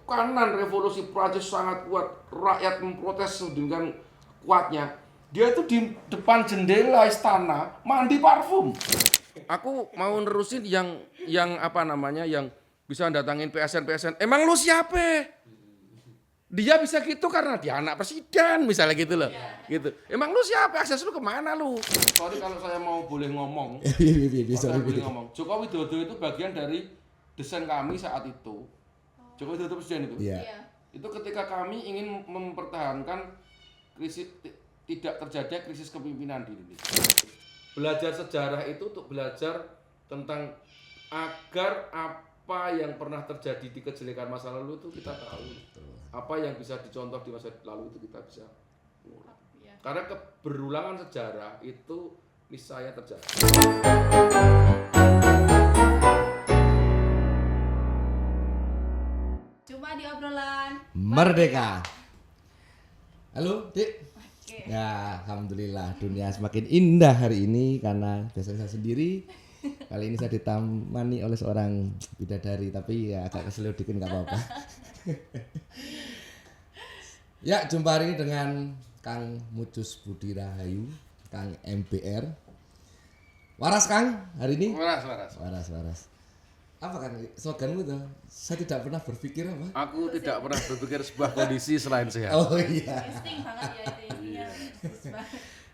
tekanan revolusi Prancis sangat kuat, rakyat memprotes sedemikian kuatnya. Dia itu di depan jendela istana mandi parfum. Aku mau nerusin yang apa namanya, yang bisa datangin PSN. Emang lu siapa? Dia bisa gitu karena dia anak presiden misalnya gitu loh. Gitu. Emang lu siapa? Akses lu kemana lu? Sorry kalau saya mau boleh ngomong. Saya boleh ngomong. Joko Widodo itu bagian dari desain kami saat itu. Joko Widodo presiden itu. Itu ketika kami ingin mempertahankan krisis, tidak terjadi krisis kepemimpinan di Indonesia. Belajar sejarah itu untuk belajar tentang agar apa yang pernah terjadi di kejelekan masa lalu itu kita tahu. Apa yang bisa dicontoh di masa lalu itu kita bisa mengulang. Karena keberulangan sejarah itu niscaya terjadi. Cuma di obrolan Merdeka. Halo, Dik. Ya, alhamdulillah dunia semakin indah hari ini karena biasanya saya sendiri. Kali ini saya ditemani oleh seorang bidadari, tapi ya agak keselio dikit nggak apa-apa. Ya, jumpa hari ini dengan Kang Mucus Budi Rahayu, Kang MBR. Waras Kang hari ini? Waras. Apa kan sloganmu tuh? Saya tidak pernah berpikir apa? Aku tidak pernah berpikir sebuah kondisi selain sehat. Oh iya. insting banget ya itu.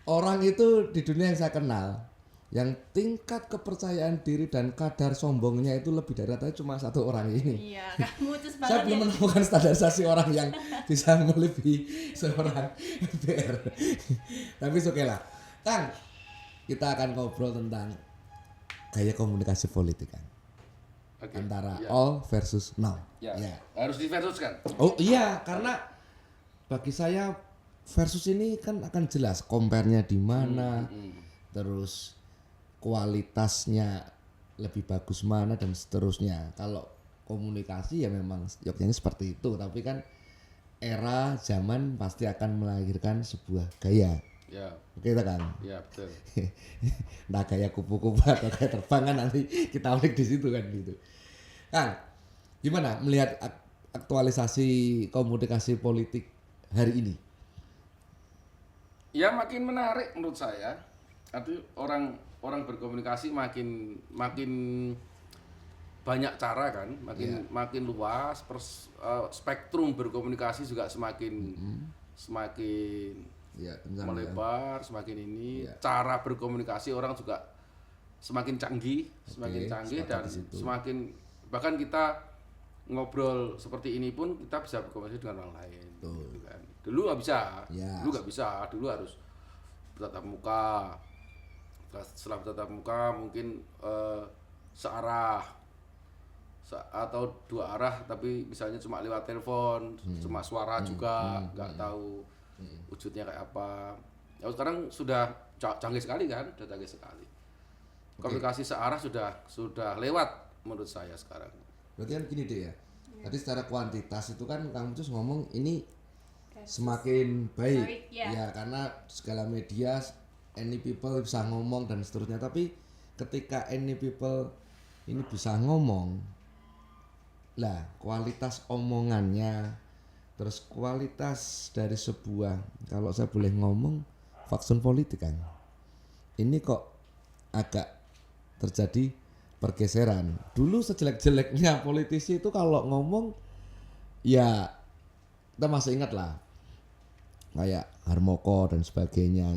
Orang itu di dunia yang saya kenal, yang tingkat kepercayaan diri dan kadar sombongnya itu lebih dari rata cuma satu orang ini. Iya, kamu cus banget. Saya belum menemukan standarisasi orang yang bisa melebihi seorang MBR. Tapi oke lah. Kang, kita akan ngobrol tentang gaya komunikasi politik, Kang. Okay. Antara Ya. all versus now. Ya. Ya. Harus diversuskan. Oh iya, karena bagi saya versus ini kan akan jelas compare-nya di mana, terus kualitasnya lebih bagus mana dan seterusnya. Kalau komunikasi ya memang yogyanya seperti itu, tapi kan era zaman pasti akan melahirkan sebuah gaya. Ya. Oke tak, Kang? Ya, betul. Nah, gaya kupu-kupu atau gaya terbang kan nanti kita ulik di situ kan gitu. Kang, gimana melihat aktualisasi komunikasi politik hari ini? Ya makin menarik menurut saya. Artinya orang berkomunikasi makin banyak cara kan, makin luas, spektrum berkomunikasi juga semakin Ya, melebar, semakin ini. Cara berkomunikasi orang juga semakin canggih, dan semakin, bahkan kita ngobrol seperti ini pun kita bisa berkomunikasi dengan orang lain. Gitu kan. Dulu nggak bisa, dulu harus bertatap muka. Setelah bertatap muka mungkin searah atau dua arah, tapi misalnya cuma lewat telepon, cuma suara juga, nggak tahu wujudnya kayak apa. Ya sekarang sudah canggih sekali kan, Komunikasi searah sudah lewat menurut saya sekarang. Berarti kan gini deh ya. Tadi secara kuantitas itu kan Kang Mucus ngomong ini semakin baik. Ya karena segala media any people bisa ngomong dan seterusnya, tapi ketika any people ini bisa ngomong, lah kualitas omongannya, terus kualitas dari sebuah, kalau saya boleh ngomong, faksun politik kan, ini kok agak terjadi pergeseran. Dulu sejelek-jeleknya politisi itu kalau ngomong ya kita masih ingat lah kayak Harmoko dan sebagainya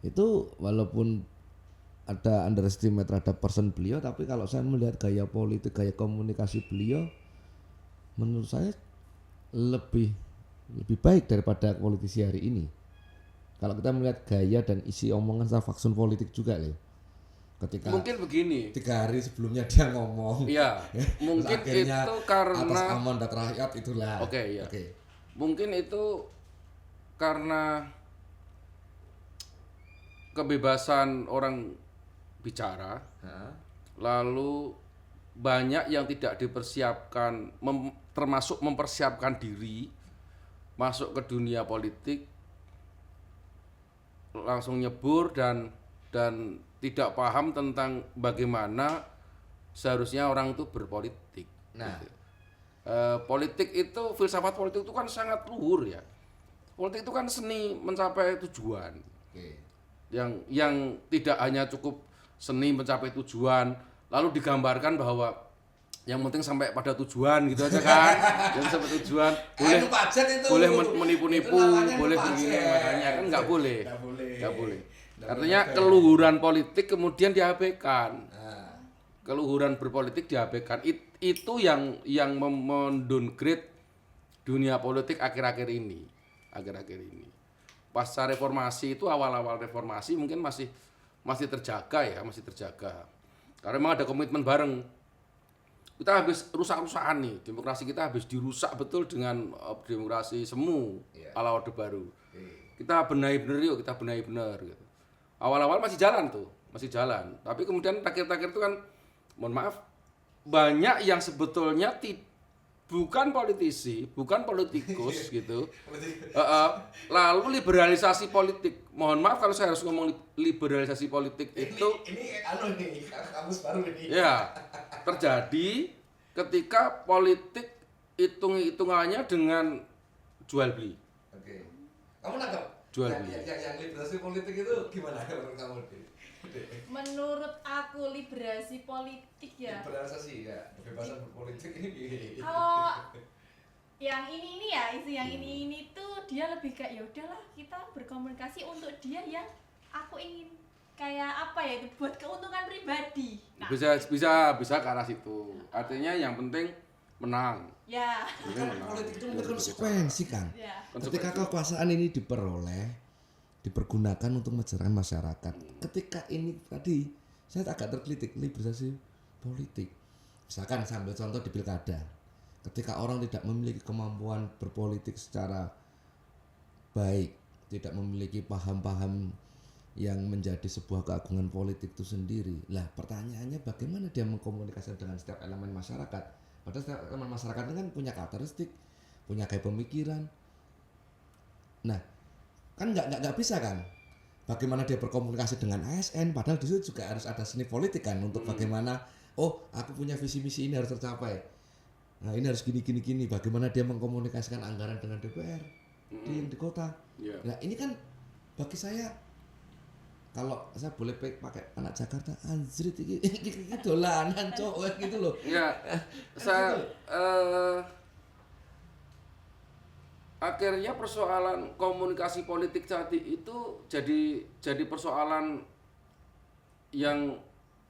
itu walaupun ada underestimate terhadap person beliau, tapi kalau saya melihat gaya politik, gaya komunikasi beliau menurut saya lebih baik daripada politisi hari ini. Kalau kita melihat gaya dan isi omongan secara faksun politik juga loh. Ketika mungkin begini, 3 hari sebelumnya dia ngomong. Iya, mungkin itu karena atas amanat rakyat itulah. Oke. Mungkin itu karena kebebasan orang bicara, lalu banyak yang tidak dipersiapkan, termasuk mempersiapkan diri masuk ke dunia politik, langsung nyebur dan tidak paham tentang bagaimana seharusnya orang itu berpolitik. Nah, gitu. Politik itu, filsafat politik itu kan sangat luhur ya. Politik itu kan seni mencapai tujuan. Oke. Yang tidak hanya cukup seni mencapai tujuan, lalu digambarkan bahwa yang penting sampai pada tujuan gitu aja kan. Yang sampai tujuan Itu pajak itu. boleh menipu-nipu, Itu namanya boleh pajak. begini, makanya kan nggak boleh. Nggak boleh. Nggak boleh. Nggak Artinya boleh. keluhuran politik kemudian diabaikan. Nah, Keluhuran berpolitik diabaikan. Itu yang mendowngrade dunia politik akhir-akhir ini. Pasca reformasi itu, awal-awal reformasi mungkin masih terjaga ya, masih terjaga. Karena memang ada komitmen bareng. Kita habis rusak-rusakan nih, demokrasi kita habis dirusak betul dengan demokrasi semu ala Orde Baru. Kita benahi bener yuk, kita benahi bener gitu. Awal-awal masih jalan tuh, masih jalan. Tapi kemudian akhir-akhir itu kan, mohon maaf, banyak yang sebetulnya bukan politisi, bukan politikus gitu. Lalu liberalisasi politik. Mohon maaf kalau saya harus ngomong liberalisasi politik itu. Ini kamus baru ini. Ya, terjadi ketika politik hitung-hitungannya dengan jual beli. Oke. Kamu nangkep? Jual yang, beli. yang liberasi politik itu gimana menurut kamu? Menurut aku liberasi politik ya. Liberalisasi ya, kebebasan berpolitik ini. Kalau yang ini ya, isu yang ini tuh dia lebih kayak ya udahlah kita berkomunikasi untuk dia yang aku ingin kayak apa ya itu buat keuntungan pribadi. Nah, Bisa ke arah situ. Artinya yang penting menang. ya. Penting menang. Politik itu memiliki konsekuensi kan. Ya. Ketika kekuasaan ini dipergunakan untuk mencerahkan masyarakat. Ketika ini tadi saya agak tergelitik liberalisasi politik. Misalkan sambil contoh di pilkada. Ketika orang tidak memiliki kemampuan berpolitik secara baik, tidak memiliki paham-paham yang menjadi sebuah keagungan politik itu sendiri. Lah pertanyaannya bagaimana dia mengkomunikasikan dengan setiap elemen masyarakat? Padahal setiap elemen masyarakat itu kan punya karakteristik, punya gaya pemikiran. Nah, kan nggak bisa kan? Bagaimana dia berkomunikasi dengan ASN? Padahal di situ juga harus ada seni politik kan untuk bagaimana aku punya visi misi ini harus tercapai. Nah ini harus gini. Bagaimana dia mengkomunikasikan anggaran dengan DPR di kota. Yeah. Nah ini kan bagi saya kalau saya boleh pakai anak Jakarta anjrit ini dolanan cowok gitu loh. Ya, saya akhirnya persoalan komunikasi politik saat itu jadi persoalan yang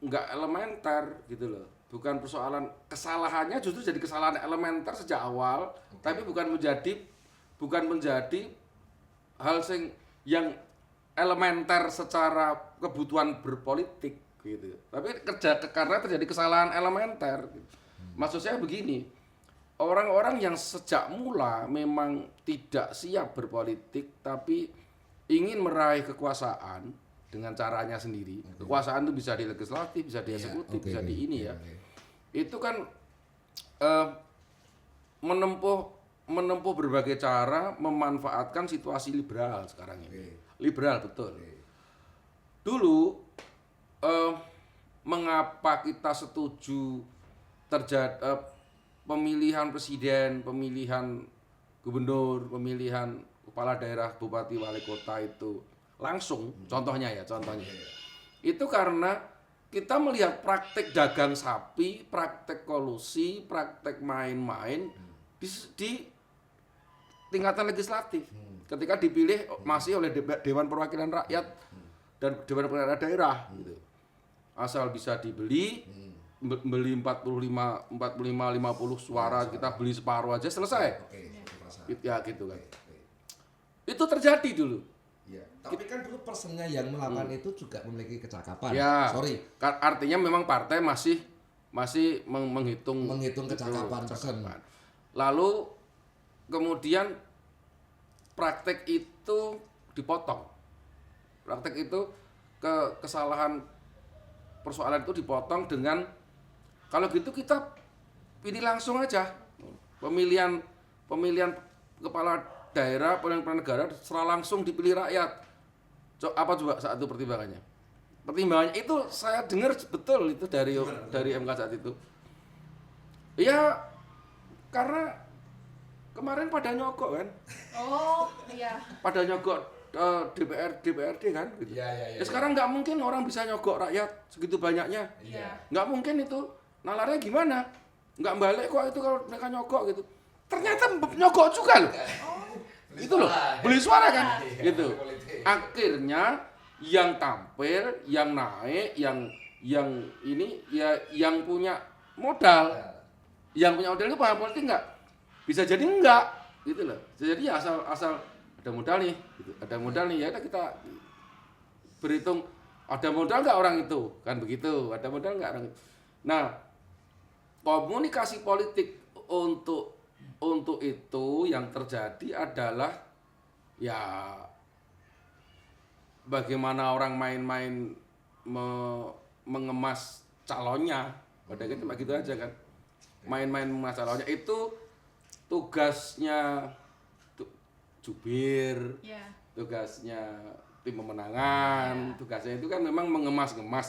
nggak elementer gitu loh. Bukan persoalan kesalahannya, justru jadi kesalahan elementer sejak awal, tapi bukan menjadi hal yang elementer secara kebutuhan berpolitik gitu. Tapi karena terjadi kesalahan elementer. Gitu. Maksud saya begini, orang-orang yang sejak mula memang tidak siap berpolitik tapi ingin meraih kekuasaan dengan caranya sendiri. Kekuasaan itu bisa di legislatif, bisa di eksekutif, bisa di ini ya. Itu kan menempuh berbagai cara memanfaatkan situasi liberal sekarang ini. Liberal betul. Dulu mengapa kita setuju terjadi pemilihan presiden, pemilihan gubernur, pemilihan kepala daerah, bupati, wali kota itu langsung, contohnya. Itu karena kita melihat praktek dagang sapi, praktek kolusi, praktek main-main di tingkatan legislatif. Ketika dipilih masih oleh Dewan Perwakilan Rakyat dan Dewan Perwakilan Daerah gitu. Asal bisa beli 45 50 suara, kita beli separuh aja selesai. Ya gitu kan. Itu terjadi dulu. Ya, tapi kan dulu personnya yang melakukan itu juga memiliki kecakapan. Ya, Sorry. Artinya memang partai masih menghitung kecakapan person. Lalu kemudian praktek itu dipotong. Praktek itu kesalahan persoalan itu dipotong dengan kalau gitu kita pilih langsung aja. Pemilihan kepala daerah, pemilihan negara secara langsung dipilih rakyat. Apa coba saat itu pertimbangannya? Pertimbangannya itu saya dengar betul itu dari MK saat itu. Ya Karena kemarin pada nyogok kan, Oh, iya. pada nyogok DPRD kan, gitu. Iya. Ya sekarang nggak mungkin orang bisa nyogok rakyat segitu banyaknya, Iya. nggak mungkin itu. Nalarnya gimana? Nggak balik kok itu kalau mereka nyogok gitu. Ternyata nyogok juga loh. Itu loh, beli suara kan, gitu. Akhirnya yang tampil, yang naik, yang ini ya yang punya modal. Yang punya modal itu paham politik nggak? Bisa jadi enggak, gitu loh. Jadi ya asal ada modal nih, gitu. Ada modal nih ya udah kita berhitung ada modal nggak orang itu, kan begitu. Ada modal nggak orang itu. Nah, komunikasi politik untuk itu yang terjadi adalah ya bagaimana orang main-main mengemas calonnya, pada gitu begitu aja kan. Main-main masalahnya itu tugasnya jubir, tugasnya tim pemenangan, tugasnya itu kan memang mengemas-ngemas.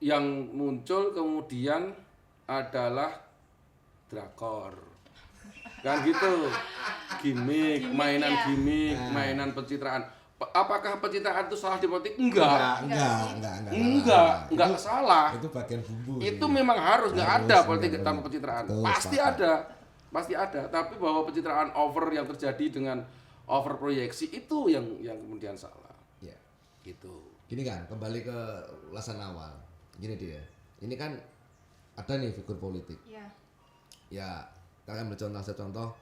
Yang muncul kemudian adalah drakor, kan gitu, gimmick, mainan gimmick, mainan pencitraan. Apakah pencitraan itu salah di politik? Enggak salah. Itu bagian bumbu. Itu memang harus, nggak ada politik tanpa pencitraan. Pasti ada. Tapi bahwa pencitraan over yang terjadi dengan over proyeksi itu yang kemudian salah. Ya. Gitu. Gini kan, kembali ke ulasan awal. Gini dia. Ini kan ada nih figur politik. Iya. Ya, kalian contoh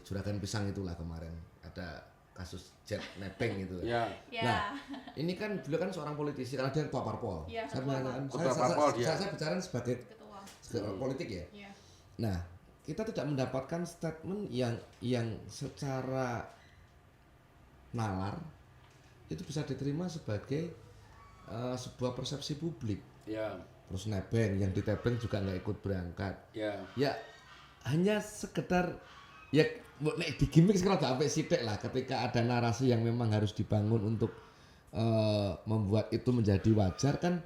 juragan pisang itulah kemarin. Ada kasus jet nebeng gitu. Ya. Nah, ini kan beliau kan seorang politisi karena dia ketua parpol. Ya, saya bicara sebagai ketua politik ya. Iya. Nah, kita tidak mendapatkan statement yang secara nalar itu bisa diterima sebagai sebuah persepsi publik. Ya. Terus nebeng, yang ditebeng juga nggak ikut berangkat. Ya. Ya hanya sekedar ya nek digimik sekarang gak sampai sidik lah ketika ada narasi yang memang harus dibangun untuk membuat itu menjadi wajar kan.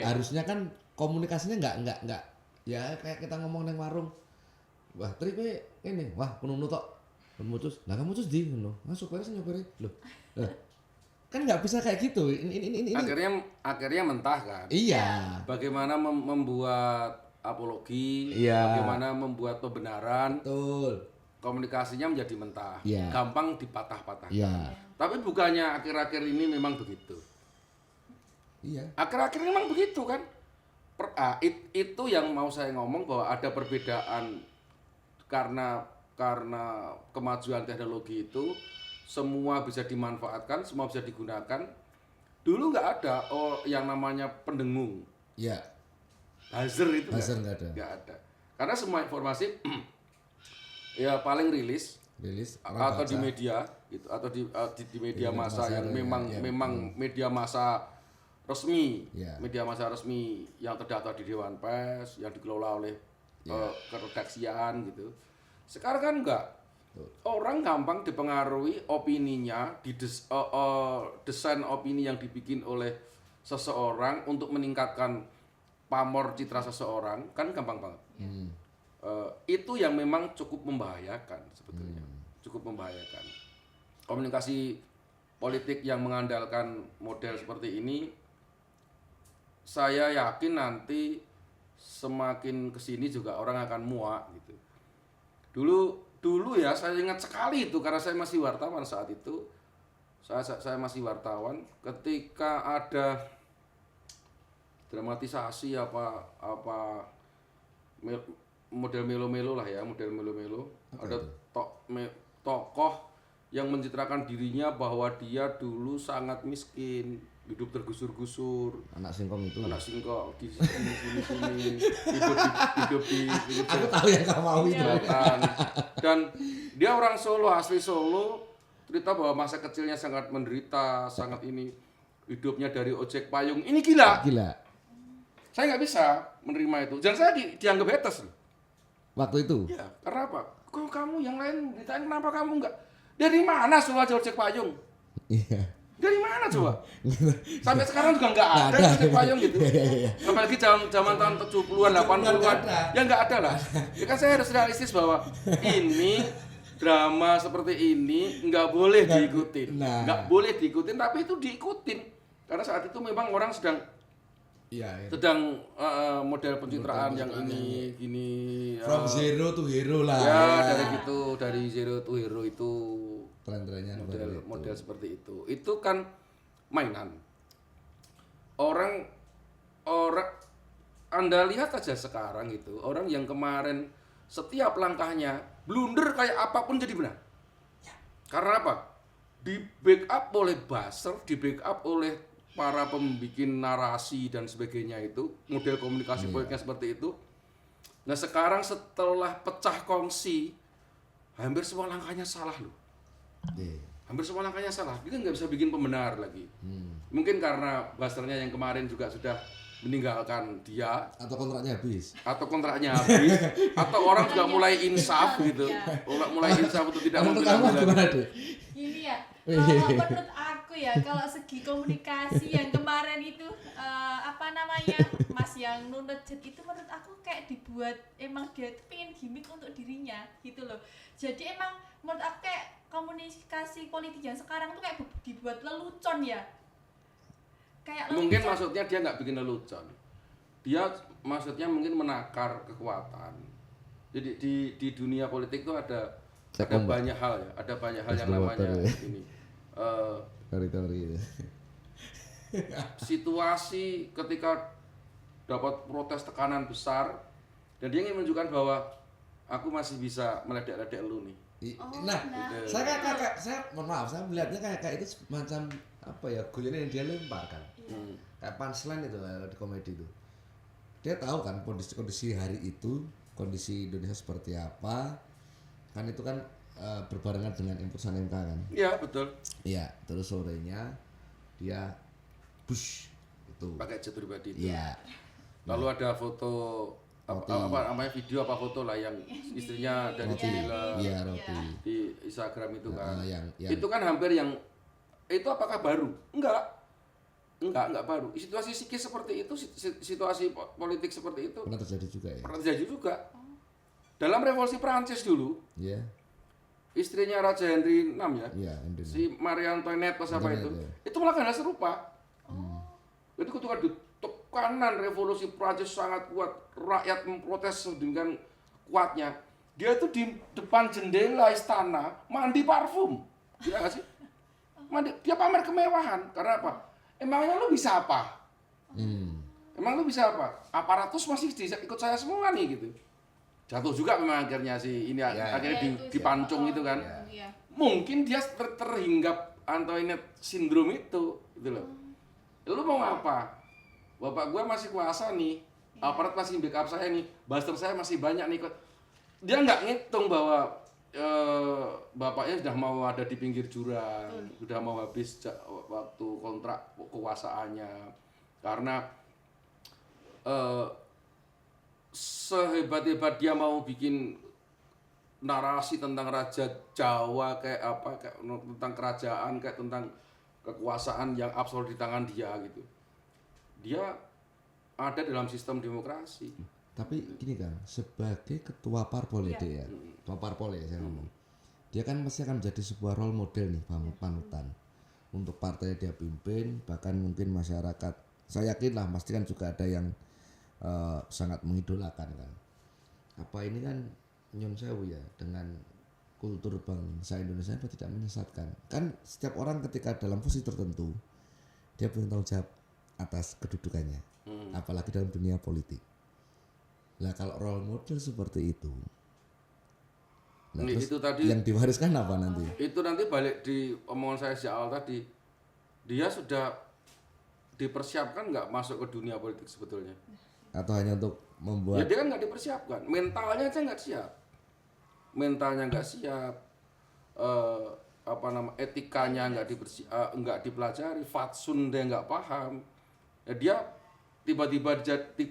Harusnya kan komunikasinya nggak ya kayak kita ngomong neng warung, wah tripe ini, wah penunu tok mutus, nah kamu mutus di ngono, masuk beres nyopere loh, kan nggak bisa kayak gitu. Ini akhirnya mentah kan. Iya. Bagaimana membuat apologi, bagaimana membuat pembenaran. Betul. Komunikasinya menjadi mentah, gampang dipatah-patahkan. Tapi bukannya akhir-akhir ini memang begitu. Iya. Akhir-akhir ini memang begitu kan. Itu yang mau saya ngomong bahwa ada perbedaan karena kemajuan teknologi itu semua bisa dimanfaatkan, semua bisa digunakan. Dulu nggak ada yang namanya pendengung. Iya. Buzzer itu nggak ada. Karena semua informasi ya paling rilis atau di media gitu, atau di media massa yang memang media massa resmi, media massa resmi yang terdaftar di Dewan Pers, yang dikelola oleh keredaksian gitu. Sekarang kan enggak. Orang gampang dipengaruhi opininya, desain opini yang dibikin oleh seseorang untuk meningkatkan pamor citra seseorang, kan gampang banget. Itu yang memang cukup membahayakan sebetulnya. Cukup membahayakan. Komunikasi politik yang mengandalkan model seperti ini, saya yakin nanti semakin kesini juga orang akan muak gitu. Dulu ya saya ingat sekali itu karena saya masih wartawan saat itu. Saya masih wartawan ketika ada dramatisasi apa model melo-melo lah ya, model melo-melo. Ada tokoh yang mencitrakan dirinya bahwa dia dulu sangat miskin, hidup tergusur-gusur. Anak singkong itu. Anak singkong di sini hidup di Aku tahu yang kamu mau itu. Dan dia orang Solo, asli Solo, cerita bahwa masa kecilnya sangat menderita, sangat ini, hidupnya dari ojek payung. Ini gila. Saya nggak bisa menerima itu. Dan saya dianggap hetes loh. Waktu itu? Ya, karena apa? Kok kamu yang lain ditanya kenapa kamu nggak? Dari mana semua ojek payung? Iya. Dari mana coba? Sampai sekarang juga nggak ada musik payung gitu. Apalagi zaman tahun 70-an, 80-an. Ya nggak ada lah. Ya kan saya harus realistis bahwa ini drama seperti ini nggak boleh diikutin. Nggak boleh diikutin, tapi itu diikutin. Karena saat itu memang orang sedang sedang model pencitraan yang ini gini. From zero to hero lah. Ya, dari zero to hero itu. Tren-trennya Model seperti itu kan mainan orang Anda lihat aja sekarang itu orang yang kemarin setiap langkahnya blunder kayak apapun jadi benar karena apa di backup oleh buzzer, di backup oleh para pembikin narasi dan sebagainya itu model komunikasi politiknya seperti itu. Nah sekarang setelah pecah kongsi hampir semua langkahnya salah loh. Hampir semua langkahnya salah, kita nggak bisa bikin pembenar lagi. Mungkin karena buzzernya yang kemarin juga sudah meninggalkan dia, atau kontraknya habis, atau orang juga mulai insaf gitu, mulai insaf untuk tidak membilang lagi. Ini ya, kalau menurut aku ya, kalau segi komunikasi yang kemarin itu Mas yang nunut jet itu menurut aku kayak dibuat emang dia tuh pengen gimmick untuk dirinya gitu loh. Jadi emang menurut aku kayak komunikasi politik yang sekarang tuh kayak dibuat lelucon ya. Kayak lelucon. Mungkin maksudnya dia nggak bikin lelucon. Dia maksudnya mungkin menakar kekuatan. Jadi di dunia politik tuh ada banyak hal ya, ada banyak hal yang namanya ini. Teori-teori. Situasi ketika dapat protes tekanan besar dan dia ingin menunjukkan bahwa aku masih bisa meledek-ledek lu nih. Saya mohon maaf, saya melihatnya kayak itu macam apa ya, guyonan yang dia lempar kan. Kayak punchline itu di komedi itu. Dia tahu kan kondisi hari itu, kondisi Indonesia seperti apa. Kan itu kan berbarengan dengan putusan MK kan. Iya, betul. Iya, terus sorenya dia push itu. Pakai jet pribadi itu. Iya. Lalu ada foto apa namanya video apa foto lah yang istrinya dari Cila di Instagram itu kan. Itu kan hampir yang itu apakah baru? Enggak baru. Situasi psikis seperti itu, situasi politik seperti itu pernah terjadi juga ya. Pernah terjadi juga. Dalam revolusi Prancis dulu. Iya. Istrinya Raja Henry VI ya. Iya, si Marie Antoinette apa itu. Itu melakukan hal serupa. Jadi ketika tekanan revolusi Prancis sangat kuat, rakyat memprotes sedemikian kuatnya. Dia itu di depan jendela istana mandi parfum. Gila gak sih? Dia pamer kemewahan. Karena apa? Emangnya lu bisa apa? Emang lu bisa apa? Aparatus masih ikut saya semua nih gitu. Jatuh juga memang akhirnya akhirnya dipancung itu kan. Mungkin dia terhinggap Antoinette syndrome itu gitu loh. Lu mau apa? Bapak gua masih kuasa nih, aparat masih backup saya nih, buzzer saya masih banyak nih. Dia nggak ngitung bahwa bapaknya sudah mau ada di pinggir jurang, sudah mau habis waktu kontrak kekuasaannya. Karena sehebat-hebat dia mau bikin narasi tentang Raja Jawa kayak tentang kerajaan, kayak tentang kekuasaan yang absolut di tangan dia gitu. Dia ada dalam sistem demokrasi. Tapi gini kan, sebagai ketua parpol ya, ketua parpol ya saya ngomong. Dia kan pasti akan menjadi sebuah role model nih, panutan untuk partai dia pimpin, bahkan mungkin masyarakat. Saya yakin lah pasti kan juga ada yang sangat mengidolakan kan. Apa ini kan nyun sewu ya, dengan kultur bangsa Indonesia apa tidak menyesatkan. Kan setiap orang ketika dalam posisi tertentu dia punya tanggung jawab atas kedudukannya, apalagi dalam dunia politik. Nah kalau role model seperti itu, nah, itu tadi yang diwariskan apa nanti? Itu nanti balik di omongan saya sejak awal tadi, dia sudah dipersiapkan nggak masuk ke dunia politik sebetulnya? Atau hanya untuk membuat? Ya dia kan nggak dipersiapkan, mentalnya aja nggak siap, etikanya nggak dipelajari, fatsun dia nggak paham. Ya, dia tiba-tiba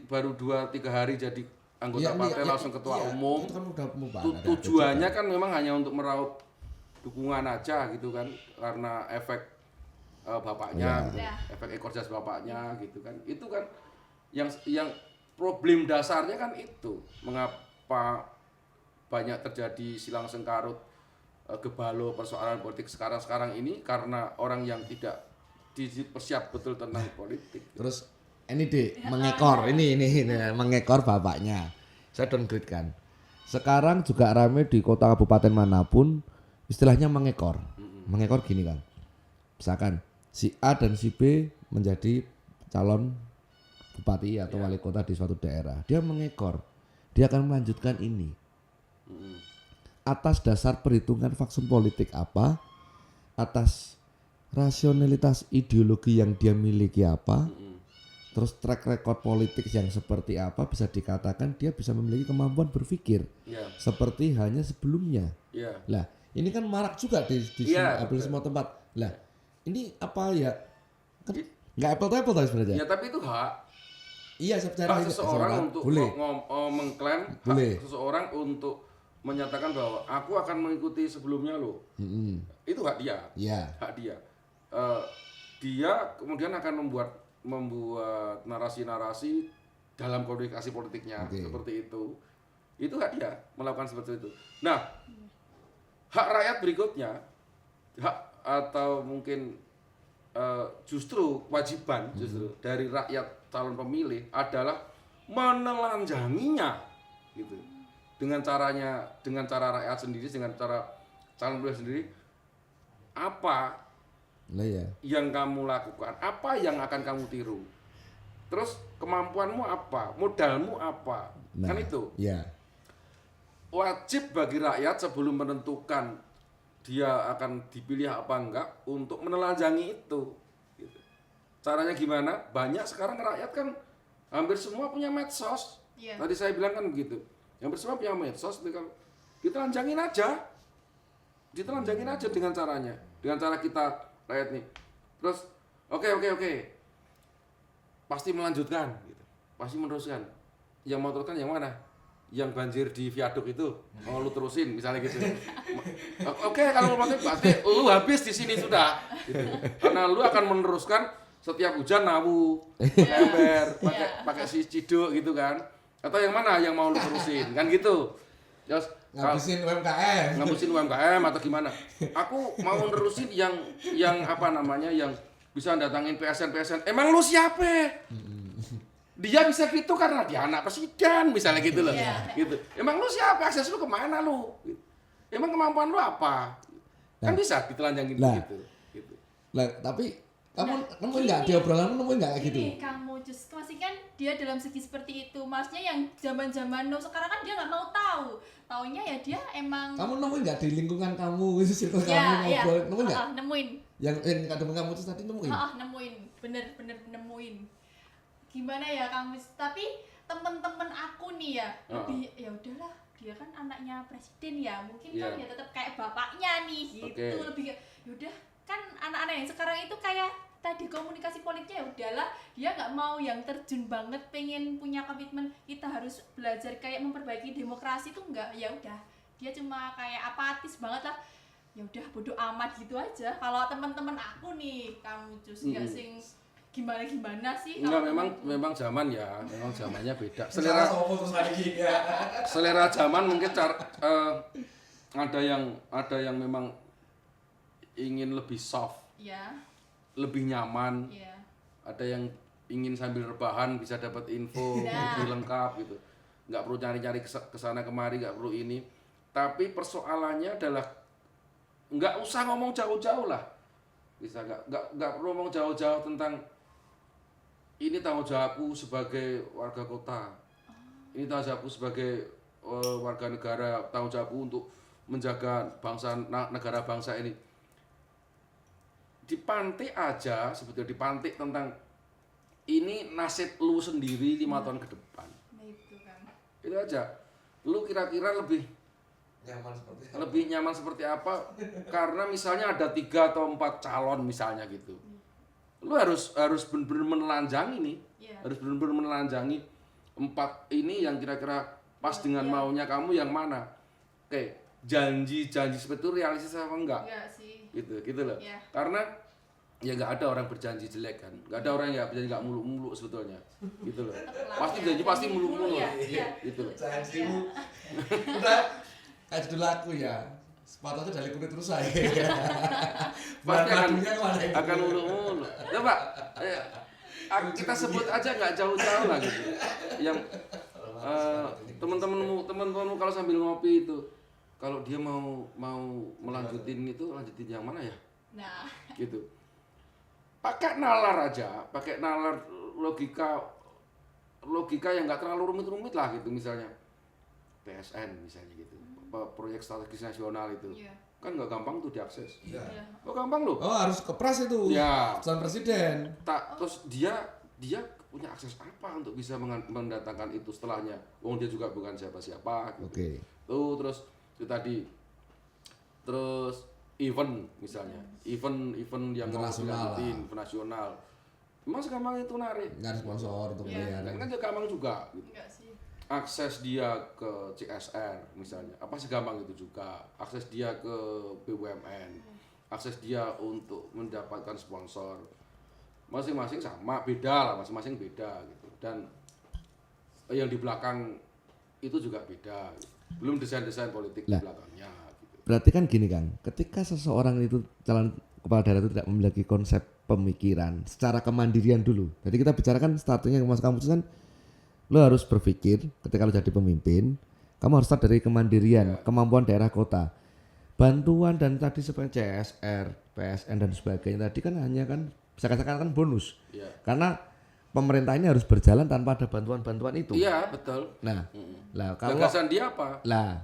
baru 2-3 hari jadi anggota partai langsung ketua umum. Itu kan udah tujuannya kan memang hanya untuk meraup dukungan aja gitu kan, karena efek bapaknya, gitu. Efek ekor jas bapaknya gitu kan. Itu kan yang problem dasarnya kan itu. Mengapa banyak terjadi silang sengkarut, gebalo persoalan politik sekarang ini karena orang yang tidak dipersiap betul tentang politik. Terus ini mengekor, ini mengekor bapaknya. Saya downgrade kan. Sekarang juga rame di kota kabupaten manapun istilahnya mengekor. Mengekor gini kan. Misalkan si A dan si B menjadi calon bupati atau wali kota di suatu daerah. Dia mengekor. Dia akan melanjutkan ini. Atas dasar perhitungan faksun politik apa, atas rasionalitas ideologi yang dia miliki apa, terus track record politik yang seperti apa, bisa dikatakan dia bisa memiliki kemampuan berpikir seperti hanya sebelumnya. Lah ini kan marak juga di hampir semua tempat. Lah ini apa ya, kan nggak apple to apple tadi sebenarnya. Ya tapi itu hak. Iya secara seseorang untuk mengklaim boleh. Seseorang untuk menyatakan bahwa aku akan mengikuti sebelumnya loh. Itu hak dia. Hak dia. Dia kemudian akan membuat narasi-narasi dalam komunikasi politiknya seperti itu. Itu hak dia melakukan seperti itu. Nah, hak rakyat berikutnya, hak atau mungkin justru kewajiban dari rakyat calon pemilih adalah menelanjanginya gitu. Dengan cara rakyat sendiri, dengan cara calon pemilih sendiri, apa yang kamu lakukan, apa yang akan kamu tiru, terus kemampuanmu apa, modalmu apa, kan itu. Wajib bagi rakyat sebelum menentukan dia akan dipilih apa enggak untuk menelanjangi itu. Gitu. Caranya gimana? Banyak sekarang rakyat kan hampir semua punya medsos. Tadi saya bilang kan begitu. Hampir semua punya medsos, ditelanjangin aja dengan caranya, dengan cara kita rakyat nih. Terus oke. Pasti melanjutkan gitu. Pasti meneruskan. Yang mau teruskan yang mana? Yang banjir di viaduk itu mau lu terusin misalnya gitu. Oke, kalau mau pasti lu habis di sini sudah gitu. Karena lu akan meneruskan setiap hujan nawu, ember, pakai si ciduk gitu kan. Atau yang mana yang mau lu terusin kan gitu. Terus ngabisin UMKM atau gimana? Aku mau nerusin yang apa namanya, yang bisa datangin PSN. Emang lu siapa? Dia bisa gitu karena dia anak presiden misalnya gitu loh. Gitu. Emang lu siapa? Akses lu kemana lu? Emang kemampuan lu apa? Kan bisa ditelanjangin gitu. Lah tapi kamu nemuin nggak di obrolanmu, nemuin nggak kayak gitu? Kamu justru masih kan dia dalam segi seperti itu. Maksudnya yang zaman sekarang kan dia nggak mau tahu. Taunya ya dia emang. Kamu nemuin nggak di lingkungan kamu, circle kamu ngobrol, nemuin nggak? Nemuin. Yang kadang kamu tuh tadi nemuin? Nemuin, bener nemuin. Gimana ya kamu? Tapi temen-temen aku nih ya lebih ya udahlah, dia kan anaknya presiden ya, mungkin kan ya tetap kayak bapaknya nih gitu. Lebih kayak yaudah kan anak-anak yang sekarang itu kayak tadi komunikasi politiknya ya udahlah, dia nggak mau yang terjun banget, pengen punya komitmen kita harus belajar kayak memperbaiki demokrasi tuh enggak, ya udah dia cuma kayak apatis banget lah, ya udah bodo amat gitu aja. Kalau teman-teman aku nih, kamu nggak sing gimana sih? Enggak, memang zaman ya, memang zamannya beda. Selera zaman mungkin ada yang memang ingin lebih soft, lebih nyaman. Ada yang ingin sambil rebahan bisa dapat info lebih lengkap gitu. Nggak perlu nyari-nyari kesana kemari, nggak perlu ini. Tapi persoalannya adalah nggak usah ngomong jauh-jauh lah. Bisa nggak perlu ngomong jauh-jauh tentang ini tanggung jawabku sebagai warga kota, ini tanggung jawabku sebagai warga negara, tanggung jawabku untuk menjaga negara bangsa ini. Dipantik aja, sebetulnya dipantik tentang ini nasib lu sendiri 5 tahun ke depan. Itu aja. Lu kira-kira lebih nyaman seperti apa? Karena misalnya ada 3 atau 4 calon misalnya gitu. Lu harus benar-benar menelanjangi nih. Harus benar-benar menelanjangi 4 ini yang kira-kira pas dengan maunya kamu yang mana. Oke, janji seperti itu realistis apa enggak? Enggak sih. Gitu loh. Karena ya nggak ada orang berjanji jelek kan, nggak ada orang yang berjanji nggak muluk-muluk sebetulnya, gitu loh. Pasti janji pasti muluk-muluk, gitu loh. Janjimu udah kayak judul lagu ya, sepatutnya dari kulit rusa ya. Pasti Bahan-bahannya akan muluk-muluk. Coba kita sebut aja nggak jauh-jauh lah gitu. Yang teman-temanmu kalau sambil ngopi itu, kalau dia mau melanjutin itu, lanjutin yang mana ya? Nah, Gitu. Pakai nalar aja, pakai nalar logika yang nggak terlalu rumit-rumit lah gitu, misalnya PSN misalnya gitu, proyek strategis nasional itu, Iya. kan nggak gampang tuh diakses. Iya. Oh gampang loh. Oh harus ke pres itu. Ya. Calon presiden. Terus dia punya akses apa untuk bisa mendatangkan itu setelahnya? Wong dia juga bukan siapa-siapa. Gitu. Oke. Tuh terus itu tadi, terus event misalnya, event yang mau Internasional dilanjutin, event nasional. Emang segampang itu narik? Nyari sponsor untuk Iya. bayar. Kan juga gampang juga. Gitu. enggak sih. Akses dia ke CSR misalnya, apa sih gampang itu juga. Akses dia ke BUMN, akses dia untuk mendapatkan sponsor. Masing-masing sama, beda lah, masing-masing beda gitu. Dan yang di belakang itu juga beda. Gitu. Belum desain-desain politik di belakangnya. Gitu. Berarti kan gini Kang, ketika seseorang itu calon kepala daerah itu tidak memiliki konsep pemikiran secara kemandirian dulu. Jadi kita bicarakan startingnya Mas Kamus kan, lo harus berpikir ketika lo jadi pemimpin, kamu harus start dari kemandirian, kemampuan daerah kota. Bantuan dan tadi seperti CSR, PSN dan sebagainya tadi kan hanya kan bisa katakan kan bonus. Iya. Karena pemerintah ini harus berjalan tanpa ada bantuan-bantuan itu. Iya, betul. Nah, lah kalau Gagasan dia apa? lah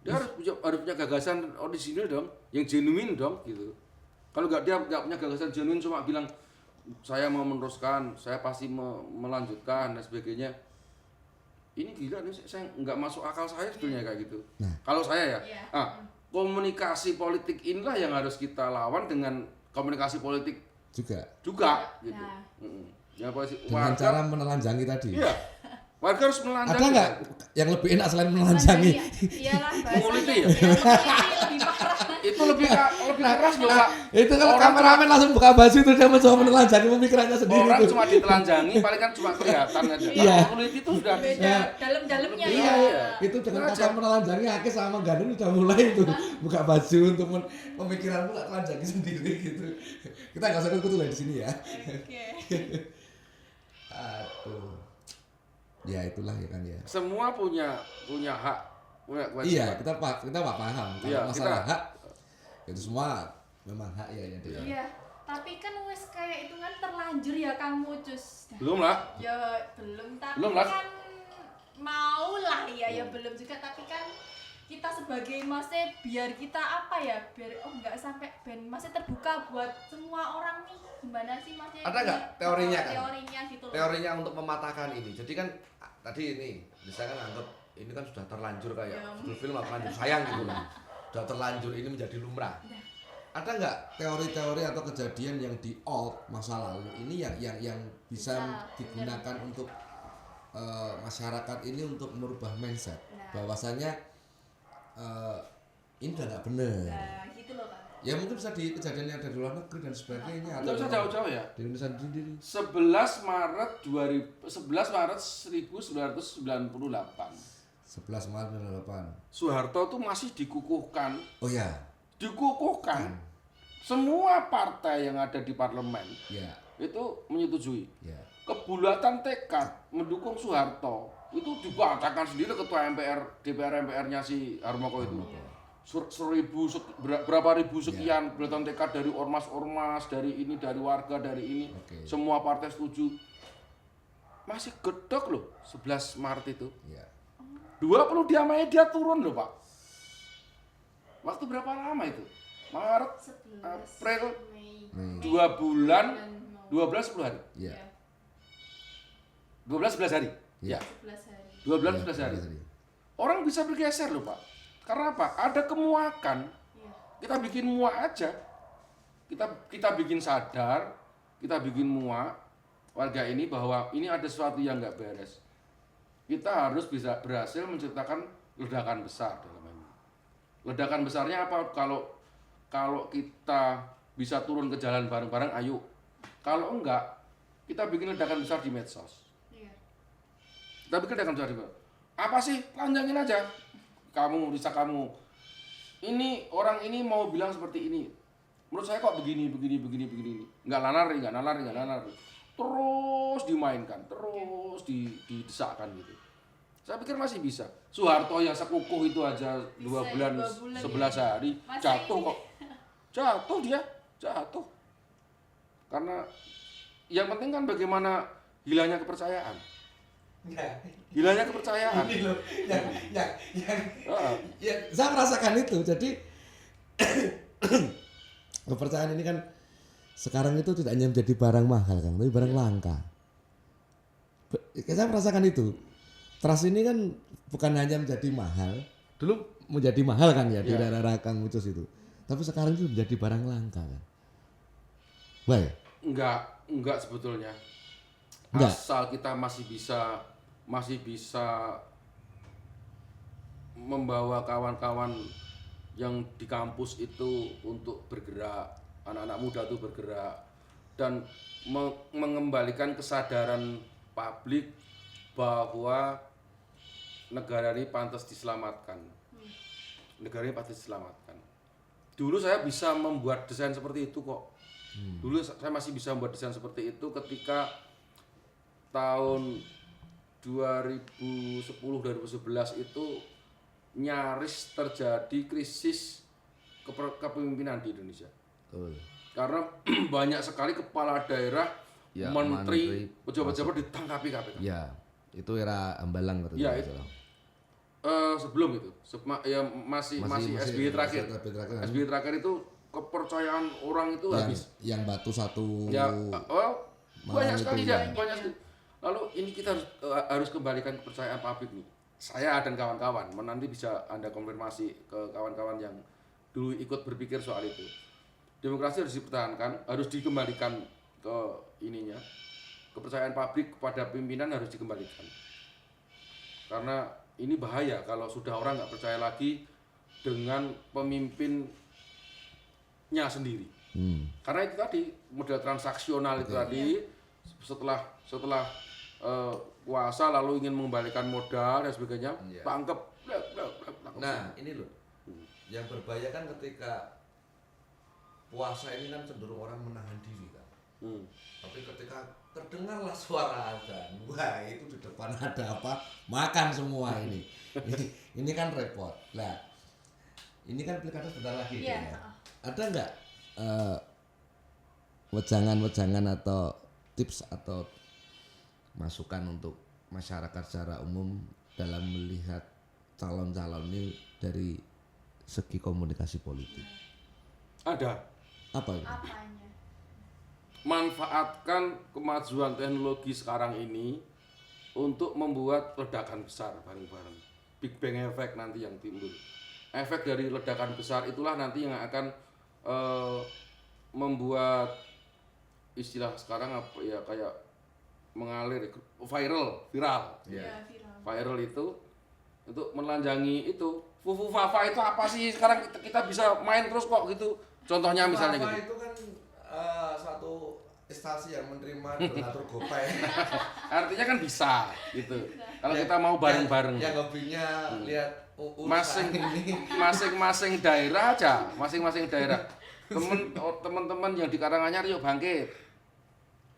Dia harus punya gagasan orisinil dong, yang genuine dong gitu. Kalau dia nggak punya gagasan genuine, cuma bilang saya mau meneruskan, saya pasti melanjutkan dan sebagainya. Ini gila nih, saya nggak masuk akal saya sebetulnya kayak gitu. Kalau saya ya, Iya. komunikasi politik inilah yang harus kita lawan dengan komunikasi politik juga gitu. Nah. Ya polisi dengan warga, cara menelanjangi tadi. iya. Warga harus melanjutkan. Ada nggak yang lebih enak selain menelanjangi? Iyalah Menguliti bahasanya. ya? Lebih parah. Itu lebih keras loh, Pak. Itu kalau Orang kameramen langsung buka baju itu dia mencoba menelanjangi pemikirannya sendiri Orang tuh. cuma ditelanjangi, paling kan cuma kelihatan aja. Iya. Kulit itu sudah Beda dalam-dalamnya Iya, ya. itu dengan Aja. kata menelanjangi Akis sama Gandun udah mulai itu buka baju untuk pemikiranmu tak telanjangi sendiri gitu. Kita nggak usah ikut lah di sini ya. Oke. Aduh. Ya itulah ya kan ya. semua punya hak, punya Iya, kewajiban. kita paham. Kalau Iya, masalah kita- hak itu semua memang hak ya dia. Iya, tapi kan wes kayak itu kan terlanjur ya Kang Mucus. Belum lah. Ya belum, tapi Belum lah. kan mau lah ya belum juga, tapi kan kita sebagai masih biar kita apa ya, biar nggak sampai masih terbuka buat semua orang nih, gimana sih masih Ada nggak teorinya kan? teorinya gitu loh. Teorinya untuk mematahkan ini. Jadi kan tadi ini misalkan anggap ini kan sudah terlanjur kayak Ya. judul film apa terlanjur sayang gitu lah. Sudah terlanjur ini menjadi lumrah. Ada nggak teori-teori atau kejadian yang di old masa lalu ini yang bisa digunakan untuk masyarakat ini untuk merubah mindset bahwasanya ini udah nggak benar. Nah, gitu loh Kang. Ya mungkin bisa di kejadian yang ada di luar negeri dan sebagainya Nggak usah jauh-jauh ya. di Indonesia sendiri. 11 Maret 1998. 11 Maret 2008. Soeharto tuh masih dikukuhkan, Oh ya, semua partai yang ada di parlemen ya, itu menyetujui. ya. Kebulatan tekad mendukung Soeharto itu dibacakan sendiri ketua DPR MPR-nya si Harmoko itu. Berapa ribu sekian bulatan tekad dari ormas-ormas, dari ini, dari warga, dari ini. Oke. Semua partai setuju. Masih gedok loh 11 Maret itu. Ya. 20 dia media turun loh, Pak. Waktu berapa lama itu? Maret, 11 April, Mei. 2 bulan, Dan mau 12 10 hari. Ya. 12 11 hari. Ya. 11 hari. 2 bulan Ya, 11 hari. tadi. Orang bisa bergeser loh, Pak. Karena apa? Ada kemuakan. Iya. Kita bikin muak aja. Kita bikin sadar, kita bikin muak warga ini bahwa ini ada sesuatu yang nggak beres. Kita harus bisa berhasil menciptakan ledakan besar dalam ini. Ledakan besarnya apa? Kalau kita bisa turun ke jalan bareng-bareng, ayo. Kalau enggak, kita bikin ledakan besar di medsos. Iya. Kita bikin ledakan besar di medsos. Apa sih? Panjangin aja. Kamu, Risa kamu. Ini orang ini mau bilang seperti ini. Menurut saya kok begini. Enggak nalari. Terus dimainkan, terus didesakkan gitu. Saya pikir masih bisa. Soeharto yang sekukuh itu aja 2 bulan, 11 hari jatuh kok. Jatuh. Karena yang penting kan bagaimana hilangnya kepercayaan. Hilangnya kepercayaan. Ini loh, ya, saya merasakan itu. Jadi kepercayaan ini kan sekarang itu tidak hanya menjadi barang mahal kan, tapi barang langka. Saya merasakan itu. Trust ini kan bukan hanya menjadi mahal, dulu menjadi mahal kan ya di daerah Kang Ucus itu. Tapi sekarang itu menjadi barang langka kan. Wah. Enggak sebetulnya. Enggak. Asal kita masih bisa membawa kawan-kawan yang di kampus itu untuk bergerak, anak-anak muda itu bergerak dan mengembalikan kesadaran publik bahwa negara ini pantas diselamatkan. Negara ini pantas diselamatkan. Dulu saya bisa membuat desain seperti itu kok. Dulu saya masih bisa membuat desain seperti itu ketika tahun 2010-2011 itu nyaris terjadi krisis kepemimpinan di Indonesia. Karena banyak sekali kepala daerah, menteri, pejabat-pejabat ditangkapi KPK. Ya, itu era Hambalang katanya. Ya, itu. Sebelum itu, masih SBY terakhir. SBY terakhir itu kepercayaan orang itu habis. Yang Batu satu. Ya, banyak sekali ya, banyak sekali. Lalu ini kita harus kembalikan kepercayaan publik nih. Saya dan kawan-kawan, nanti bisa Anda konfirmasi ke kawan-kawan yang dulu ikut berpikir soal itu. Demokrasi harus dipertahankan, harus dikembalikan ke ininya. Kepercayaan publik kepada pimpinan harus dikembalikan. Karena ini bahaya kalau sudah orang nggak percaya lagi dengan pemimpinnya sendiri. Karena itu tadi model transaksional itu tadi setelah puasa lalu ingin mengembalikan modal dan sebagainya, tangkep. Nah ini loh, yang berbahaya kan ketika puasa ini kan cenderung orang menahan diri kan. Tapi ketika terdengarlah suara azan, wah itu di depan ada apa, makan semua ini. Ini kan repot. Nah, ini kan pilkada sebentar lagi ya. Ada nggak wejangan-wejangan atau tips atau masukan untuk masyarakat secara umum dalam melihat calon-calon ini dari segi komunikasi politik? Ada. Apa itu? Apanya? Manfaatkan kemajuan teknologi sekarang ini untuk membuat ledakan besar bareng-bareng. Big Bang Effect nanti yang timbul. Efek dari ledakan besar itulah nanti yang akan membuat istilah sekarang apa ya, kayak mengalir, viral. Viral itu untuk menelanjangi itu. Fufu Fafa itu apa sih? Sekarang kita bisa main terus kok gitu. Contohnya misalnya Fafa gitu. itu kan satu instansi yang menerima donatur GoPay. Artinya kan bisa gitu. Kalau kita mau bareng-bareng. Yang hobinya lihat masing-masing daerah aja, masing-masing daerah. Teman-teman yang di Karanganyar yuk bangkit.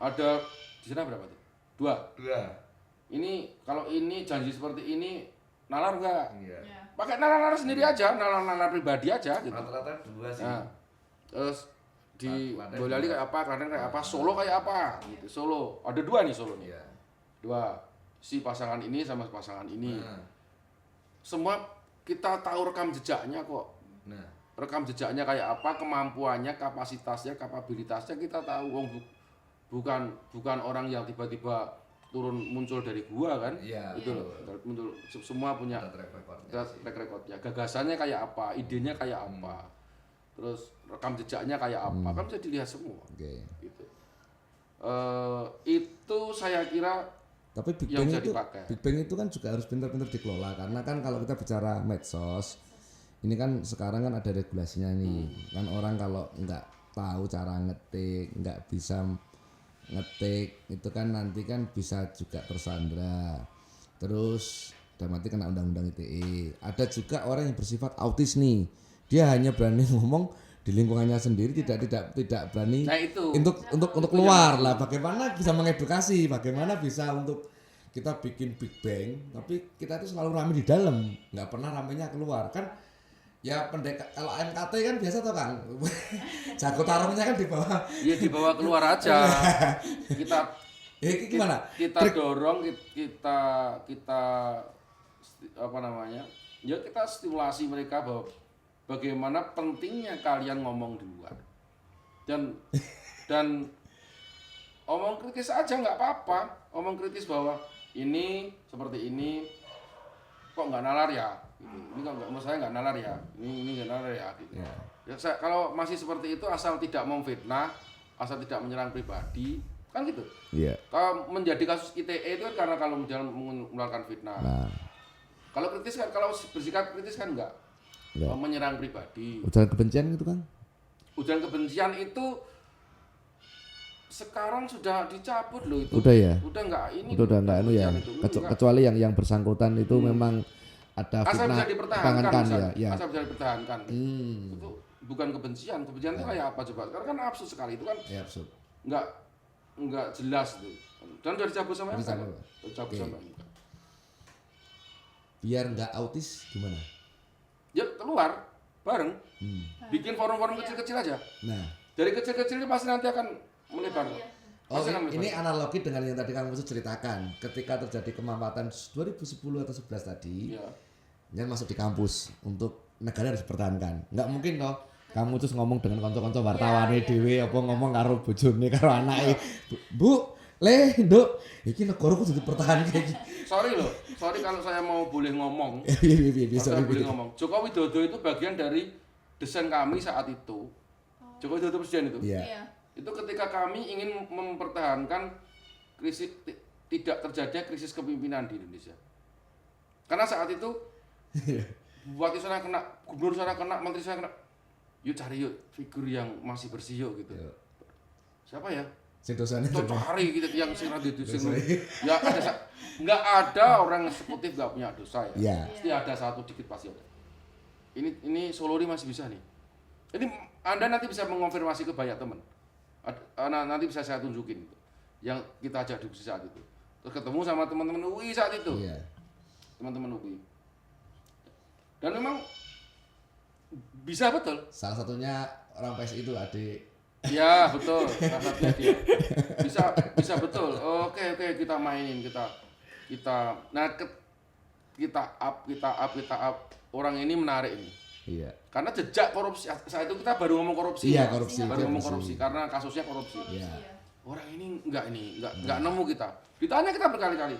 Ada di sana berapa tuh? 2. Ini kalau ini janji seperti ini nalar enggak? Iya. Pakai nalar sendiri aja, nalar pribadi aja gitu. Rata-rata 2 sih. Nah, terus di Boyolali kayak apa, Klaten kayak apa, Solo kayak apa gitu. Solo. Ada 2 nih Solo nih. Iya. 2. Si pasangan ini sama pasangan ini. Semua kita tahu rekam jejaknya kok. Nah, Rekam jejaknya kayak apa, kemampuannya, kapasitasnya, kapabilitasnya kita tahu. Bukan orang yang tiba-tiba turun muncul dari gua kan. iya. Itu loh. Muncul semua punya track recordnya. Gagasannya kayak apa, idenya kayak apa. Terus rekam jejaknya kayak apa, kan bisa dilihat semua. Oke. Gitu. Itu saya kira Tapi Big yang Bang bisa itu, dipakai. Big Bang itu kan juga harus pintar-pintar dikelola, karena kan kalau kita bicara medsos, ini kan sekarang kan ada regulasinya nih, kan orang kalau nggak tahu cara ngetik, nggak bisa ngetik, itu kan nanti kan bisa juga tersandra. Terus dalam arti kena undang-undang ITE. Ada juga orang yang bersifat autis nih. Dia hanya berani ngomong di lingkungannya sendiri, tidak berani Nah, itu. untuk keluar lah. Bagaimana bisa mengedukasi, bagaimana bisa untuk kita bikin Big Bang, tapi kita itu selalu rame di dalam, nggak pernah ramenya keluar kan. Ya kalau MKT kan biasa tuh Kang, jago tarungnya kan di bawah. Ya dibawa keluar aja. Kita Gimana? Kita dorong, kita apa namanya? Ya kita stimulasi mereka bahwa bagaimana pentingnya kalian ngomong di luar. Dan omong kritis aja nggak apa-apa. Omong kritis bahwa ini seperti ini kok nggak nalar ya? Gitu. Ini kok nggak, saya nggak nalar ya? Ini nggak nalar ya? Gitu. Ya. Ya, kalau masih seperti itu asal tidak memfitnah, asal tidak menyerang pribadi, kan gitu. Iya. Kalau menjadi kasus ITE itu kan karena kalau jangan mengeluarkan fitnah. Nah, Kalau kritis kan, kalau bersikap kritis kan enggak. Enggak. Menyerang pribadi. ujaran kebencian itu Kang? Ujaran kebencian itu sekarang sudah dicabut loh itu. Udah ya? Udah enggak ini. Itu udah enggak anu ya. kebencian itu. Enggak. Kecuali yang bersangkutan itu memang ada Asal fitnah bisa dipertahankan dipertahankan ya. asal bisa dipertahankan. Itu bukan kebencian. Kebencian itu kayak apa coba? Sekarang kan absurd sekali itu kan. Ya absurd. Enggak jelas itu. Dan udah dicabut sama Udah MK. dicabut. Dicabut Oke. sama MK. Biar nggak autis gimana? Ya keluar bareng. Bikin forum-forum Iya. kecil-kecil aja. Nah, Dari kecil-kecil ini pasti nanti akan melebar. Iya. oh Pasti akan melebar. ini analogi dengan yang tadi kamu ceritakan. Ketika terjadi kemampatan 2010 atau 11 tadi, Ya. yang masuk di kampus untuk negara harus dipertahankan. Nggak mungkin toh kamu terus ngomong dengan konco-konco wartawan Iya. dhewe apa ngomong karo bojone karo anake. Bu, Le, Nduk, iki negara kudu dipertahankan iki. Sorry kalau saya mau boleh ngomong. Iya, Kalau saya boleh ngomong. Joko Widodo itu bagian dari desain kami saat itu. Joko Widodo presiden itu. Iya. Iya. Itu ketika kami ingin mempertahankan tidak terjadinya krisis kepemimpinan di Indonesia. Karena saat itu bupati sana kena, gubernur sana kena, menteri sana kena. Yuk cari yuk figur yang masih bersih yuk gitu. Iya. Siapa ya? Sing dosane Kita cari gitu yang sing ya nggak ada orang eksekutif nggak punya dosa ya. Iya. Pasti ada satu dikit pasti ada. Ini Solori masih bisa nih. Ini Anda nanti bisa mengonfirmasi ke banyak teman. Nanti bisa saya tunjukin gitu. Yang kita ajak diskusi saat itu. Terus ketemu sama teman-teman UI saat itu. Iya. Teman-teman UI. Dan memang bisa betul. Salah satunya orang PSI itu adik. Ya betul, salah satunya dia. Bisa betul. Oke kita mainin kita nah kita up. Orang ini menarik ini. Iya. Karena jejak korupsi saat itu kita baru ngomong korupsi. Iya, ya. korupsi. Baru ngomong korupsi karena kasusnya korupsi. Iya. Orang ini enggak nemu kita. Ditanya kita berkali-kali.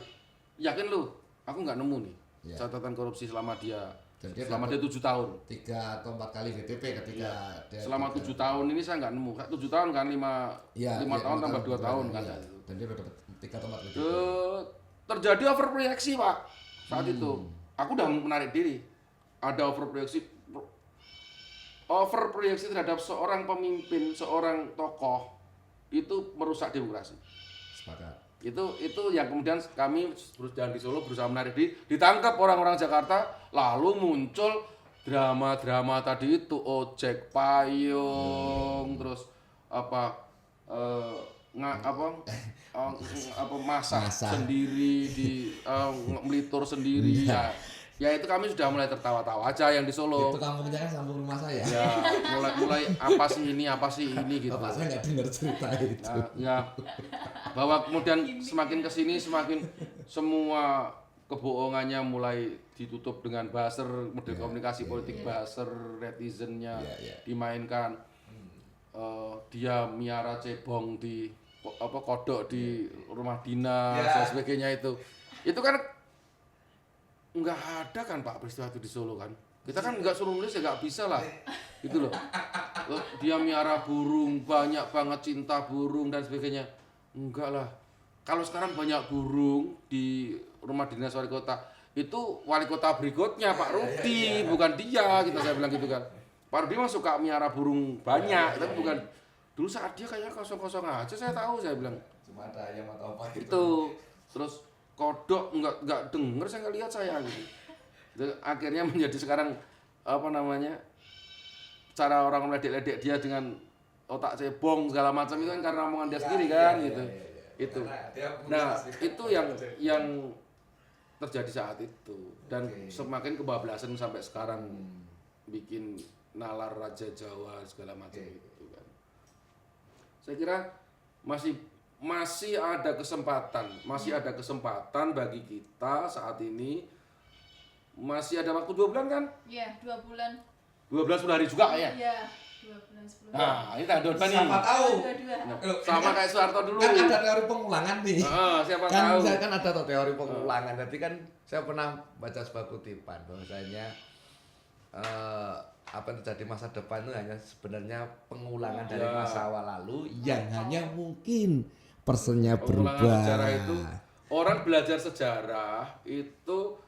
Yakin lu? Aku enggak nemu nih. Iya. Catatan korupsi selama dia Dan dia selama dapat dia 7 tahun. 3 atau 4 kali VTP ketika dia Selama 7 tahun ini saya enggak nemu. 7 tahun kan 5 Iya, 5 tahun tambah 2 tahun kan. iya. Dan dia udah dapat 3 atau 4 VTP. Terjadi overproyeksi Pak saat itu. Aku udah menarik diri. Ada overproyeksi terhadap seorang pemimpin, seorang tokoh itu merusak demokrasi. Sepakat. Itu yang kemudian kami di Solo berusaha menarik diri, ditangkap orang-orang Jakarta, lalu muncul drama-drama tadi itu ojek payung, terus masak sendiri di melitur sendiri ya itu kami sudah mulai tertawa-tawa aja yang di Solo. Itu kampungnya kan kampung rumah saya. Ya mulai apa sih ini gitu. Bapak saya nggak dengar cerita itu. Nah, ya bahwa kemudian semakin kesini semakin semua kebohongannya mulai ditutup dengan buzzer, model komunikasi politik buzzer, netizennya dimainkan. Dia miara cebong di kodok di rumah dinas dan sebagainya itu kan nggak ada kan Pak peristiwa itu di Solo kan. Kita kan nggak suruh nulis ya nggak bisa lah gitu loh. Dia miara burung, banyak banget cinta burung dan sebagainya. Enggak lah. Kalau sekarang banyak burung di rumah dinas wali kota, itu wali kota berikutnya Pak Rudi, bukan dia. Saya bilang gitu kan. Pak Rudi mah suka miara burung banyak, tapi dulu saat dia kayaknya kosong-kosong aja, saya tahu, saya bilang Cuma ada ayam atau apa gitu. itu. Terus kodok nggak denger, saya nggak lihat saya gitu. Itu akhirnya menjadi sekarang apa namanya, cara orang meledek-ledek dia dengan otak cebong segala macam itu kan karena omongan dia sendiri kan gitu. Itu. Nah, itu yang terjadi saat itu dan semakin kebablasan sampai sekarang bikin nalar Raja Jawa segala macam itu kan. Saya kira masih ada kesempatan bagi kita saat ini. Masih ada waktu 2 bulan kan? Iya, 2 bulan. 2 bulan 10 hari juga ya? Iya, 2 bulan 10 hari. Nah, ini tanggal 2 nih. Siapa tahu? Dua-dua. Sama kayak Soeharto dulu. Kan ada teori pengulangan nih. Siapa Kan tahu. saya kan ada teori pengulangan. Jadi kan saya pernah baca sebuah kutipan bahwasanya apa yang terjadi masa depan itu hanya sebenarnya pengulangan dari masa lalu yang hanya mungkin persennya Pengulangan berubah. sejarah itu, orang belajar sejarah itu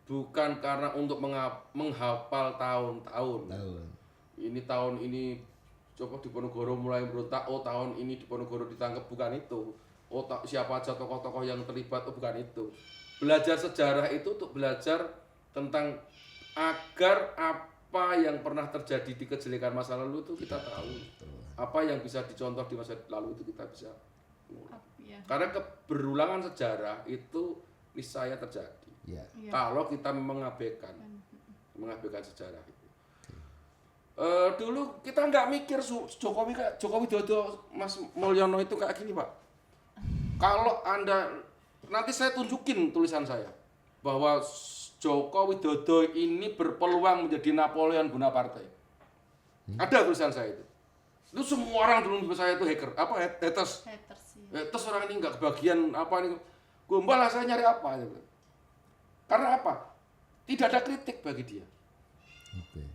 bukan karena untuk menghafal tahun-tahun. Ini tahun ini coba Diponegoro mulai berontak, oh tahun ini Diponegoro ditangkap, bukan itu. Oh siapa aja tokoh-tokoh yang terlibat, oh bukan itu. Belajar sejarah itu untuk belajar tentang agar apa yang pernah terjadi di kejelekan masa lalu itu kita tahu. Apa yang bisa dicontoh di masa lalu itu kita bisa. Iya. Karena keberulangan sejarah itu niscaya terjadi. Ya. Iya. Kalau kita mengabaikan sejarah itu. Dulu kita nggak mikir Jokowi Dodo, Mas Mulyono itu kayak gini Pak. Kalau Anda nanti saya tunjukin tulisan saya bahwa Joko Widodo ini berpeluang menjadi Napoleon Bonaparte. Ada tulisan saya itu. Itu semua orang dulu saya itu hacker, haters. Haters orang ini nggak kebagian apa nih. Gombal lah saya nyari apa gitu. Karena apa? Tidak ada kritik bagi dia.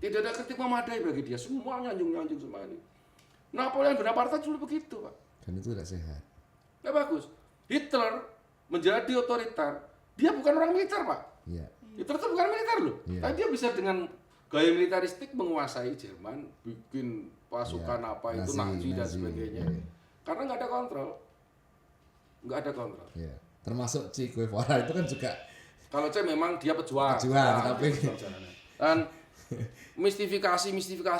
Tidak ada kritik memadai bagi dia. Semua nyanjung semua ini. Napoleon Bonaparte dulu begitu Pak. Dan itu tidak sehat. Nggak bagus. Hitler menjadi otoriter. Dia bukan orang militer Pak. Iya. Hitler itu bukan militer loh. Iya. Tapi dia bisa dengan gaya militeristik menguasai Jerman, bikin pasukan Iya. apa itu Nazi dan sebagainya. Iya. Karena nggak ada kontrol. Nggak ada kontrol. Iya. Termasuk Che Guevara itu kan juga Kalau saya memang dia pejuang. tapi Dan mistifikasi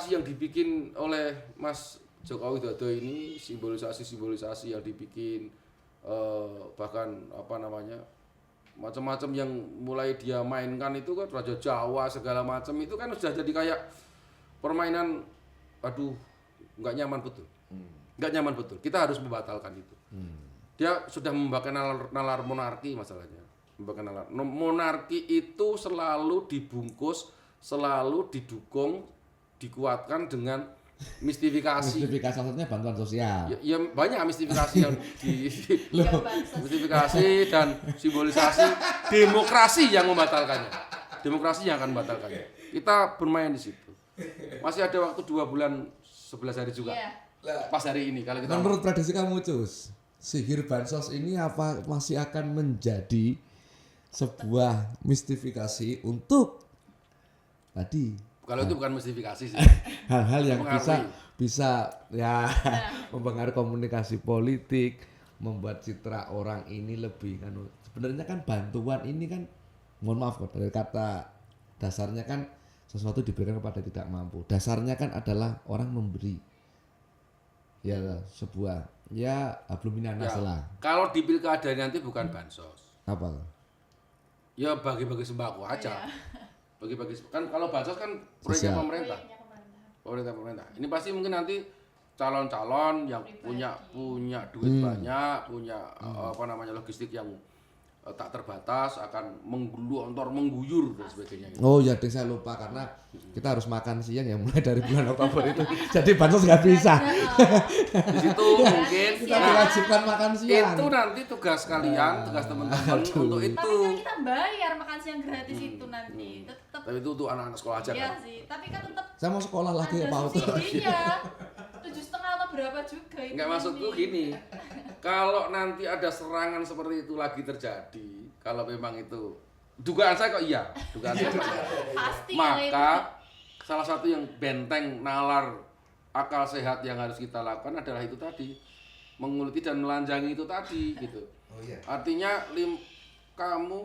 yang dibikin oleh Mas Joko Widodo ini, simbolisasi yang dibikin bahkan apa namanya macam-macam yang mulai dia mainkan itu kan Raja Jawa segala macam itu kan sudah jadi kayak permainan, aduh nggak nyaman betul. Kita harus membatalkan itu. Dia sudah membakar nalar monarki masalahnya. Monarki itu selalu dibungkus, selalu didukung, dikuatkan dengan mistifikasi. mistifikasi satunya bantuan sosial. Ya banyak mistifikasi yang mistifikasi dan simbolisasi demokrasi yang membatalkannya. Demokrasi yang akan membatalkannya. Kita bermain di situ. Masih ada waktu 2 bulan 11 hari juga. Pas hari ini kalau kita Menurut prediksi kamu Cus, sihir bansos ini apa masih akan menjadi sebuah mistifikasi untuk tadi kalau itu bukan mistifikasi sih. hal-hal yang Mempengaruhi. bisa ya mempengaruhi komunikasi politik, membuat citra orang ini lebih kan sebenarnya kan bantuan ini kan mohon maaf kok dari kata dasarnya kan sesuatu diberikan kepada tidak mampu. Dasarnya kan adalah orang memberi ya sebuah ya hablum minanas lah. Kalau di pilkada nanti bukan bansos. Apa? Ya bagi-bagi sembako aja. Bagi-bagi kan kalau bansos kan proyeknya Sosial. pemerintah. Pemerintah. Ini pasti mungkin nanti calon-calon yang punya duit banyak, punya apa namanya logistik yang tak terbatas akan mengguyur dan sebagainya. Oh ya, deh saya lupa karena kita harus makan siang ya mulai dari bulan Oktober itu. Jadi bansos nggak bisa. Di situ mungkin Kita diwajibkan makan siang. itu nanti tugas kalian, tugas teman-teman untuk itu. Tapi kan kita bayar makan siang gratis itu nanti. Tetap Tapi itu untuk anak-anak sekolah aja iya kan. sih, tapi kan tetap Saya mau sekolah lagi ya ada Pak Auto. subsidinya. 7,5 atau berapa juga itu. Nggak maksudku gini, kalau nanti ada serangan seperti itu lagi terjadi, kalau memang itu dugaan saya kok iya, dugaan saya kok iya. Pasti Maka salah satu yang benteng nalar akal sehat yang harus kita lakukan adalah itu tadi, menguliti dan melanjangi itu tadi gitu. Oh iya. Artinya kamu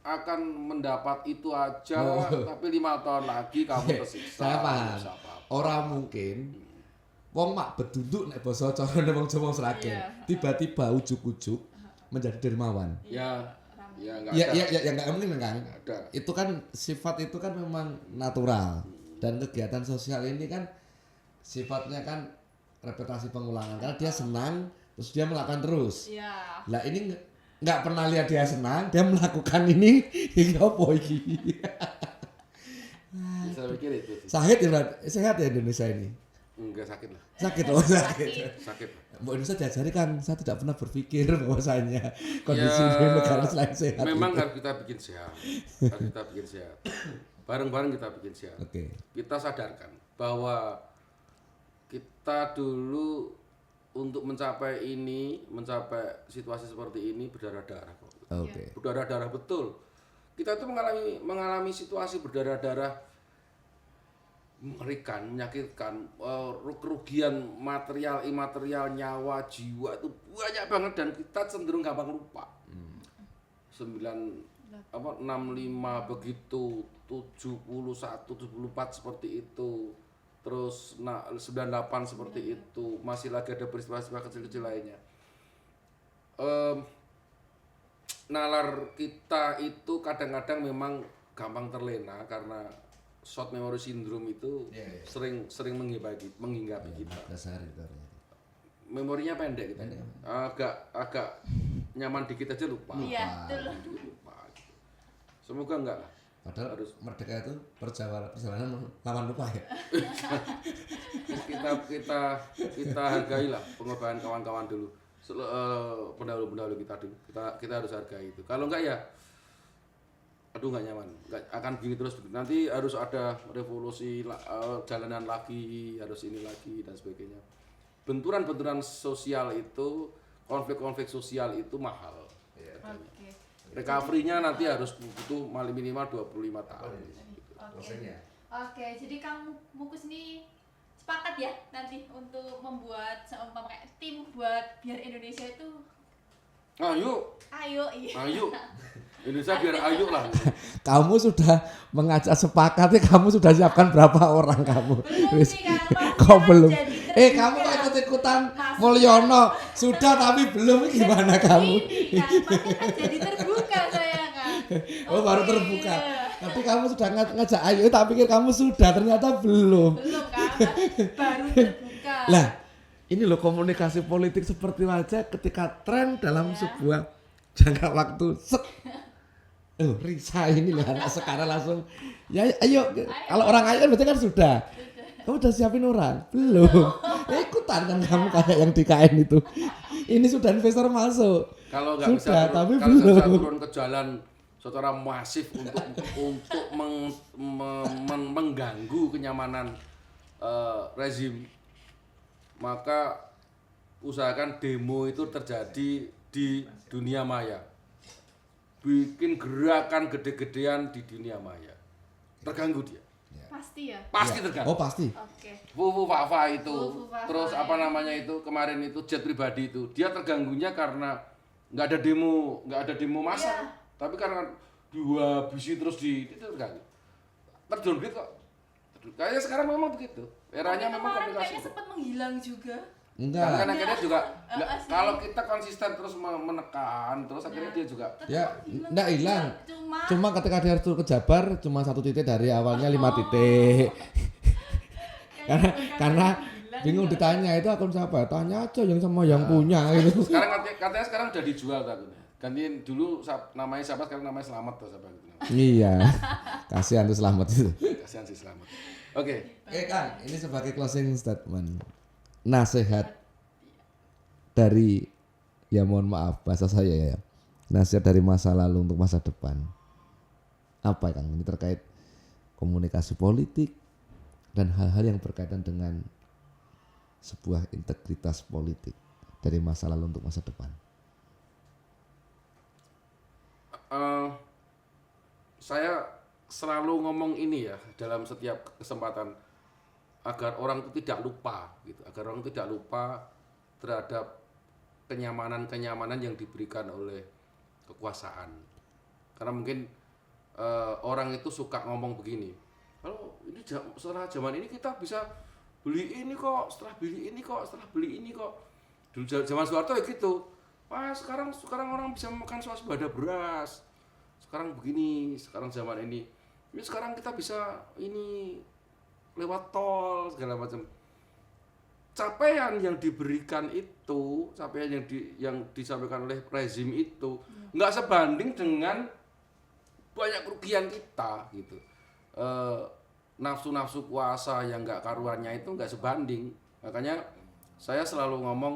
akan mendapat itu aja, tapi 5 tahun lagi kamu tersiksa. Saya paham. Bisa apa-apa. Orang mungkin wong mak beduduk nek basa carane wong Jawa Sragen. Tiba-tiba ujuk-ujuk menjadi dermawan. Ya enggak Ya, ada. ya enggak mungkin kan. Nggak ada. Itu kan sifat itu kan memang natural. Dan kegiatan sosial ini kan sifatnya kan reputasi pengulangan karena dia senang terus dia melakukan terus. Iya. Lah ini nggak pernah lihat dia senang, dia melakukan ini hingga apa iki. Saya pikir itu sih. Sakit ya, Brad? Sehat ya Indonesia ini? Enggak sakit lah. Sakit loh, sakit. Sakit. Mbak Indonesia diajari kan, saya tidak pernah berpikir bahwasanya kondisi Ya, di negara selain sehat. memang itu. harus kita bikin sehat. Harus kita bikin sehat. Bareng-bareng kita bikin sehat. Oke. Kita sadarkan bahwa kita dulu untuk mencapai situasi seperti ini berdarah-darah kok. Oke. Berdarah-darah betul. Kita tuh mengalami situasi berdarah-darah mengerikan, menyakitkan, kerugian material, imaterial, nyawa, jiwa itu banyak banget dan kita cenderung gampang lupa. 65 begitu, 71, 74 seperti itu. Terus 98 seperti itu, masih lagi ada peristiwa-peristiwa kecil-kecil lainnya. Nalar kita itu kadang-kadang memang gampang terlena karena short memory syndrome itu sering menghinggapi kita. Dasar itu. Memorinya pendek kita. Agak nyaman dikit aja lupa. Iya, betul. Lupa. Gitu. Semoga enggak lah. Padahal merdeka itu perjalanan lawan lupa ya. kita hargailah pengorbanan kawan-kawan dulu. Pendahulu kita dulu. Kita harus hargai itu. Kalau enggak ya aduh nggak nyaman, nggak akan gini terus. Nanti harus ada revolusi, jalanan lagi, harus ini lagi dan sebagainya. Benturan-benturan sosial itu, konflik-konflik sosial itu mahal. Oke. Recovery-nya nanti harus butuh minimal 25 tahun. Oke, jadi kamu Mukus ini sepakat ya nanti untuk membuat seumpama kayak tim buat biar Indonesia itu Ayo, ayo. Indonesia biar ayo lah. Kamu sudah mengajak sepakat ya, kamu sudah siapkan berapa orang kamu? Belum sih kan, Kau pasti belum. akan jadi Kamu kok terbuka. ikut-ikutan Mas- Mulyono. Sudah tapi belum, gimana kamu? Ini kan pasti akan jadi terbuka saya kan. Oh, baru Oke. terbuka. Tapi kamu sudah ngajak ayo, tak pikir kamu sudah, ternyata belum. Belum kan, baru terbuka. Lah, ini loh komunikasi politik seperti aja ketika tren dalam sebuah jangka waktu Risa ini loh anak sekarang langsung ya ayo. Kalau orang ayo kan berarti kan sudah. Kamu udah siapin orang? Belum. Ikutan kan kamu kayak yang di KN itu. Ini sudah investor masuk. Kalau nggak bisa Sudah, turun, tapi kalau nggak bisa belum. turun ke jalan secara masif untuk mengganggu kenyamanan rezim, maka usahakan demo itu terjadi di dunia maya. Bikin gerakan gede-gedean di dunia maya. Terganggu dia. Pasti ya. Pasti Ya. terganggu. Oh pasti. Oke. Fufu Fafa itu, Fufu Fafa, terus apa namanya itu kemarin itu jet pribadi itu, dia terganggunya karena nggak ada demo massa, Iya. tapi karena dihabisi terus itu terganggu. Terdowngrade kok. Kayaknya sekarang memang begitu. Eranya Tapi memang kemarin komunikasi. kayaknya sempat menghilang juga. Enggak. Kan akhirnya juga Asli. kalau kita konsisten terus menekan, terus akhirnya dia juga Ya, enggak hilang. Cuma Cuma ketika dia harus ke Jabar cuma 1 titik dari awalnya 5 titik. karena bingung ditanya itu akun siapa? Tanya aja yang sama yang punya gitu. sekarang katanya sekarang udah dijual takutnya. Gantiin dulu namanya siapa, sekarang namanya Selamat atau siapa gitu. Iya. Kasihan tuh Selamat itu. Kasihan sih Selamat. Oke. Kang, ini sebagai closing statement. Nasihat dari ya mohon maaf bahasa saya ya. Nasihat dari masa lalu untuk masa depan. Apa Kang? Ini terkait komunikasi politik dan hal-hal yang berkaitan dengan sebuah integritas politik dari masa lalu untuk masa depan. Saya selalu ngomong ini ya dalam setiap kesempatan. agar orang itu tidak lupa gitu, agar orang tidak lupa terhadap kenyamanan yang diberikan oleh kekuasaan. Karena mungkin orang itu suka ngomong begini, kalau ini setelah zaman ini kita bisa beli ini kok, setelah beli ini kok. Dulu zaman Soeharto ya gitu. Wah, sekarang orang bisa makan swasembada beras. Sekarang begini, sekarang zaman ini sekarang kita bisa ini lewat tol segala macam. Capaian yang diberikan itu, capaian yang disampaikan oleh rezim itu nggak sebanding dengan banyak kerugian kita gitu. Nafsu kuasa yang nggak karuannya itu nggak sebanding. Makanya saya selalu ngomong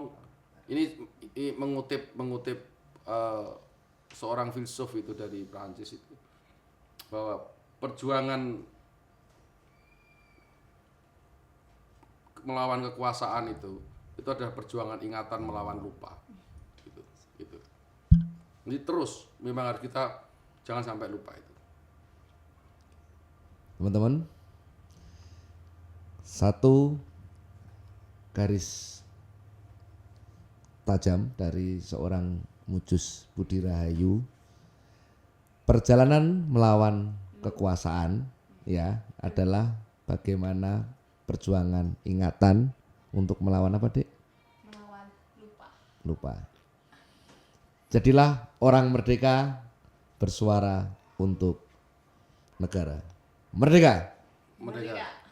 ini mengutip seorang filsuf itu dari Prancis itu, bahwa perjuangan melawan kekuasaan itu adalah perjuangan ingatan melawan lupa gitu. Jadi terus memang harus kita jangan sampai lupa itu. Teman-teman, satu garis tajam dari seorang Mujus Budi Rahayu, perjalanan melawan kekuasaan ya adalah bagaimana perjuangan ingatan untuk melawan apa, Dek? Melawan Lupa. Jadilah orang merdeka, bersuara untuk negara. Merdeka. Merdeka.